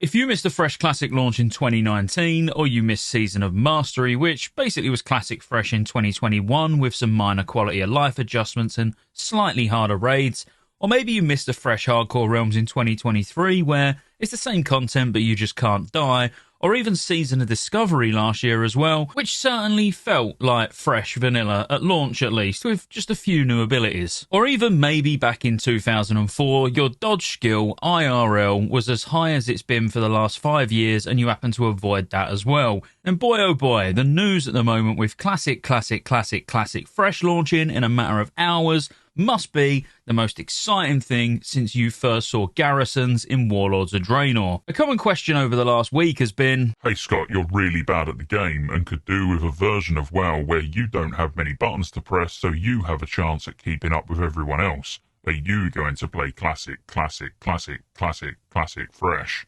If you missed the Fresh Classic launch in 2019, or you missed Season of Mastery, which basically was Classic Fresh in 2021 with some minor quality of life adjustments and slightly harder raids, or maybe you missed the Fresh Hardcore Realms in 2023 where it's the same content but you just can't die, or even Season of Discovery last year as well, which certainly felt like fresh vanilla, at launch at least, with just a few new abilities. Or even maybe back in 2004, your dodge skill, IRL, was as high as it's been for the last 5 years and you happen to avoid that as well. And boy oh boy, the news at the moment with Classic Fresh launching in a matter of hours must be the most exciting thing since you first saw garrisons in Warlords of Draenor. A common question over the last week has been, "Hey Scott, you're really bad at the game and could do with a version of WoW where you don't have many buttons to press so you have a chance at keeping up with everyone else. Are you going to play Classic Fresh?"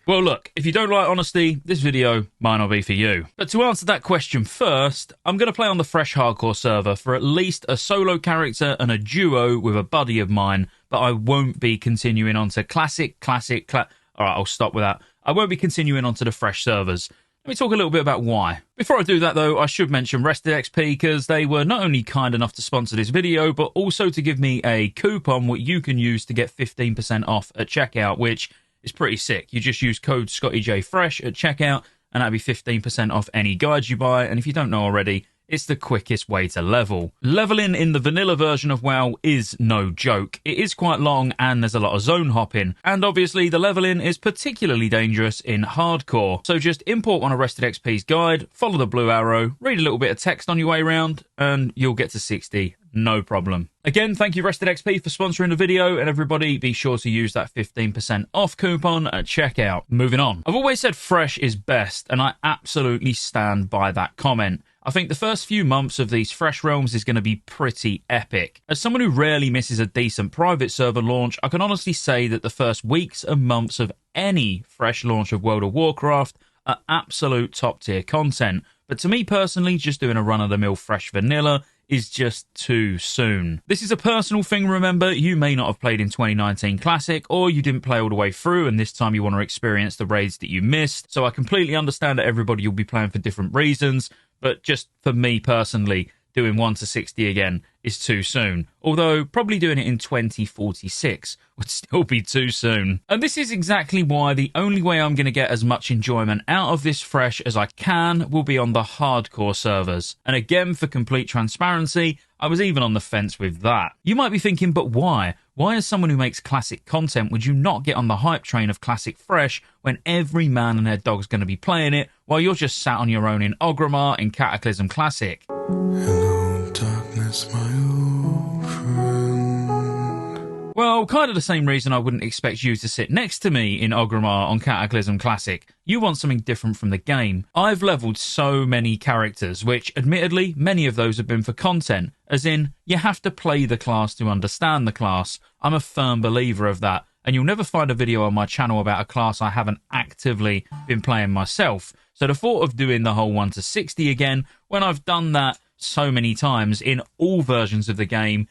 Well look, if you don't like honesty, this video might not be for you. But to answer that question first, I'm going to play on the Fresh Hardcore server for at least a solo character and a duo with a buddy of mine, but I won't be continuing on to Classic. Alright, I'll stop with that. I won't be continuing on to the Fresh servers. Let me talk a little bit about why. Before I do that though, I should mention Rested XP because they were not only kind enough to sponsor this video, but also to give me a coupon what you can use to get 15% off at checkout, which is pretty sick. You just use code Scottejaye Fresh at checkout and that'll be 15% off any guides you buy. And if you don't know already, it's the quickest way to level. Leveling in the vanilla version of WoW is no joke. It is quite long and there's a lot of zone hopping. And obviously the leveling is particularly dangerous in hardcore. So just import one of Rested XP's guide, follow the blue arrow, read a little bit of text on your way around, and you'll get to 60. No problem. Again, thank you Rested XP for sponsoring the video, and everybody be sure to use that 15% off coupon at checkout. Moving on. I've always said Fresh is best, and I absolutely stand by that comment. I think the first few months of these Fresh Realms is going to be pretty epic. As someone who rarely misses a decent private server launch, I can honestly say that the first weeks and months of any Fresh launch of World of Warcraft are absolute top tier content. But to me personally, just doing a run-of-the-mill Fresh Vanilla is just too soon. This is a personal thing, remember. You may not have played in 2019 Classic, or you didn't play all the way through and this time you want to experience the raids that you missed. So I completely understand that everybody will be playing for different reasons, but just for me personally, doing 1 to 60 again is too soon. Although probably doing it in 2046 would still be too soon. And this is exactly why the only way I'm going to get as much enjoyment out of this Fresh as I can will be on the hardcore servers. And again, for complete transparency, I was even on the fence with that. You might be thinking, but why? Why, as someone who makes classic content, would you not get on the hype train of Classic Fresh when every man and their dog's going to be playing it while you're just sat on your own in Orgrimmar in Cataclysm Classic? Hello, darkness, my old friend. Well, kind of the same reason I wouldn't expect you to sit next to me in Orgrimmar on Cataclysm Classic. You want something different from the game. I've leveled so many characters, which admittedly, many of those have been for content, as in, you have to play the class to understand the class. I'm a firm believer of that, and you'll never find a video on my channel about a class I haven't actively been playing myself. So the thought of doing the whole 1 to 60 again, when I've done that so many times in all versions of the game,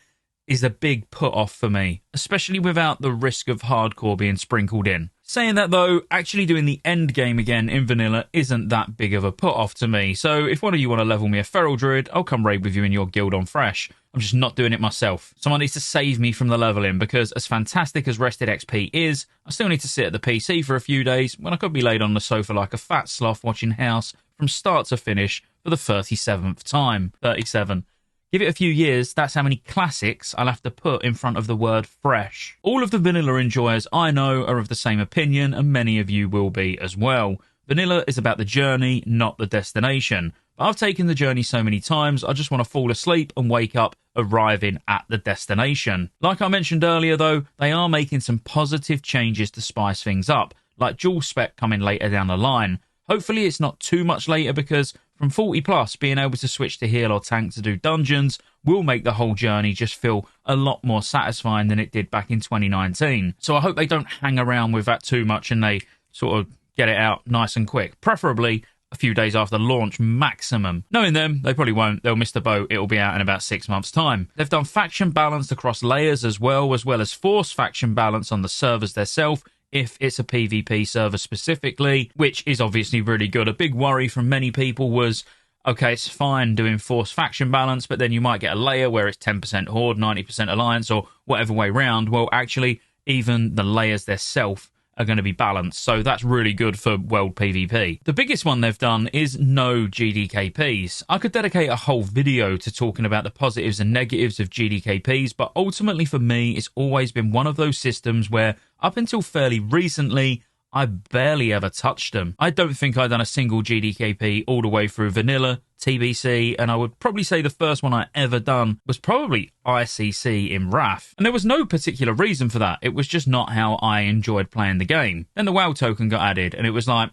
is a big put off for me, especially without the risk of hardcore being sprinkled in. Saying that though, actually doing the end game again in vanilla isn't that big of a put off to me, so if one of you want to level me a feral druid, I'll come raid with you in your guild on Fresh. I'm just not doing it myself. Someone needs to save me from the leveling, because as fantastic as Rested XP is, I still need to sit at the PC for a few days when I could be laid on the sofa like a fat sloth watching House from start to finish for the 37th time. 37. Give it a few years, that's how many classics I'll have to put in front of the word fresh. All of the vanilla enjoyers I know are of the same opinion, and many of you will be as well. Vanilla is about the journey, not the destination. But I've taken the journey so many times, I just want to fall asleep and wake up arriving at the destination. Like I mentioned earlier though, they are making some positive changes to spice things up, like dual spec coming later down the line. Hopefully it's not too much later, because from 40 plus, being able to switch to heal or tank to do dungeons will make the whole journey just feel a lot more satisfying than it did back in 2019. So I hope they don't hang around with that too much and they sort of get it out nice and quick. Preferably a few days after launch maximum. Knowing them, they probably won't. They'll miss the boat. It'll be out in about 6 months' time. They've done faction balance across layers as well as force faction balance on the servers themselves if it's a PvP server specifically, which is obviously really good. A big worry from many people was, okay, it's fine doing forced faction balance, but then you might get a layer where it's 10% Horde, 90% Alliance, or whatever way round. Well, actually, even the layers themselves are going to be balanced, so that's really good for world PvP. The biggest one they've done is no GDKPs. I could dedicate a whole video to talking about the positives and negatives of GDKPs, but ultimately for me, it's always been one of those systems where, up until fairly recently, I barely ever touched them. I don't think I'd done a single GDKP all the way through vanilla, TBC, and I would probably say the first one I ever done was probably ICC in Wrath. And there was no particular reason for that. It was just not how I enjoyed playing the game. Then the WoW token got added, and it was like,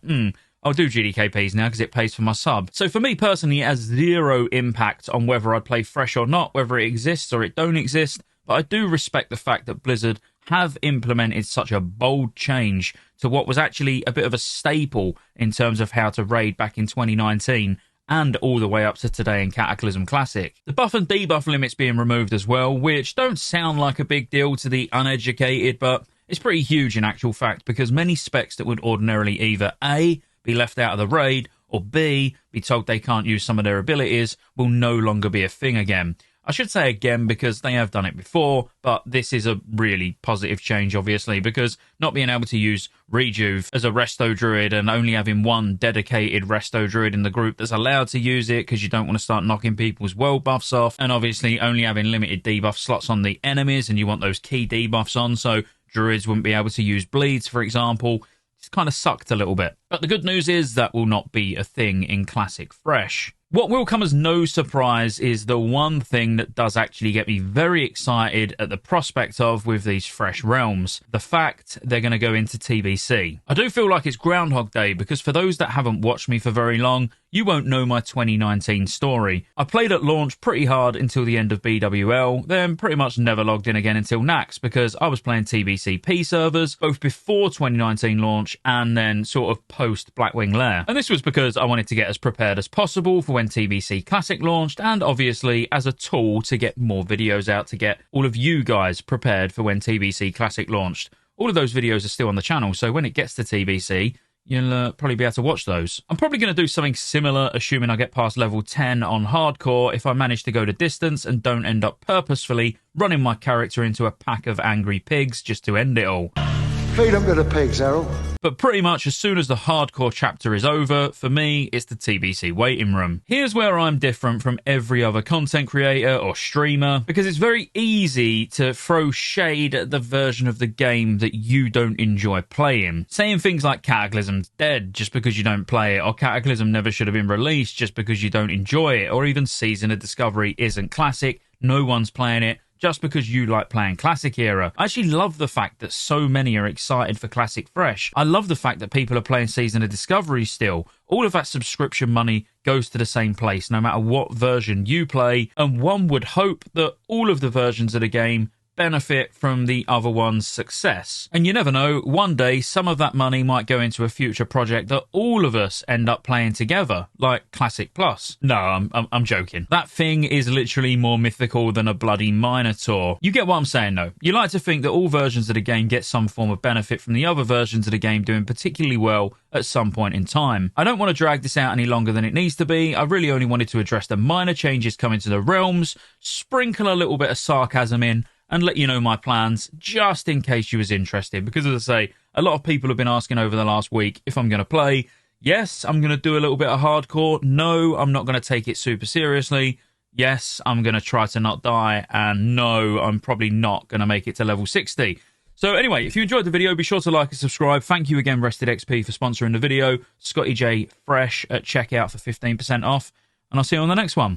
I'll do GDKPs now because it pays for my sub. So for me personally, it has zero impact on whether I play fresh or not, whether it exists or it don't exist. But I do respect the fact that Blizzard have implemented such a bold change to what was actually a bit of a staple in terms of how to raid back in 2019 and all the way up to today in Cataclysm Classic. The buff and debuff limits being removed as well, which don't sound like a big deal to the uneducated, but it's pretty huge in actual fact, because many specs that would ordinarily either A, be left out of the raid, or B, be told they can't use some of their abilities, will no longer be a thing again. I should say again because they have done it before, but this is a really positive change, obviously, because not being able to use Rejuve as a Resto Druid and only having one dedicated Resto Druid in the group that's allowed to use it because you don't want to start knocking people's world buffs off, and obviously only having limited debuff slots on the enemies and you want those key debuffs on, so Druids wouldn't be able to use bleeds, for example. It's kind of sucked a little bit. But the good news is that will not be a thing in Classic Fresh. What will come as no surprise is the one thing that does actually get me very excited at the prospect of with these fresh realms. The fact they're going to go into TBC. I do feel like it's Groundhog Day because for those that haven't watched me for very long, you won't know my 2019 story. I played at launch pretty hard until the end of BWL, then pretty much never logged in again until Nax because I was playing TBCP servers both before 2019 launch and then sort of post Blackwing Lair. And this was because I wanted to get as prepared as possible for when TBC Classic launched, and obviously as a tool to get more videos out to get all of you guys prepared for when TBC Classic launched. All of those videos are still on the channel, so when it gets to TBC, you'll probably be able to watch those. I'm probably going to do something similar, assuming I get past level 10 on hardcore, if I manage to go to distance and don't end up purposefully running my character into a pack of angry pigs just to end it all. Feed them to the pigs, Errol. But pretty much as soon as the hardcore chapter is over, for me, it's the TBC waiting room. Here's where I'm different from every other content creator or streamer, because it's very easy to throw shade at the version of the game that you don't enjoy playing. Saying things like Cataclysm's dead just because you don't play it, or Cataclysm never should have been released just because you don't enjoy it, or even Season of Discovery isn't classic, no one's playing it, just because you like playing Classic Era. I actually love the fact that so many are excited for Classic Fresh. I love the fact that people are playing Season of Discovery still. All of that subscription money goes to the same place, no matter what version you play, and one would hope that all of the versions of the game benefit from the other one's success. And you never know, one day some of that money might go into a future project that all of us end up playing together, like Classic Plus. No, I'm joking. That thing is literally more mythical than a bloody Minotaur. You get what I'm saying though. You like to think that all versions of the game get some form of benefit from the other versions of the game doing particularly well at some point in time. I don't want to drag this out any longer than it needs to be. I really only wanted to address the minor changes coming to the realms, sprinkle a little bit of sarcasm in, and let you know my plans, just in case you was interested. Because as I say, a lot of people have been asking over the last week if I'm going to play. Yes, I'm going to do a little bit of hardcore. No, I'm not going to take it super seriously. Yes, I'm going to try to not die. And no, I'm probably not going to make it to level 60. So anyway, if you enjoyed the video, be sure to like and subscribe. Thank you again, Rested XP, for sponsoring the video. Scottejaye Fresh at checkout for 15% off. And I'll see you on the next one.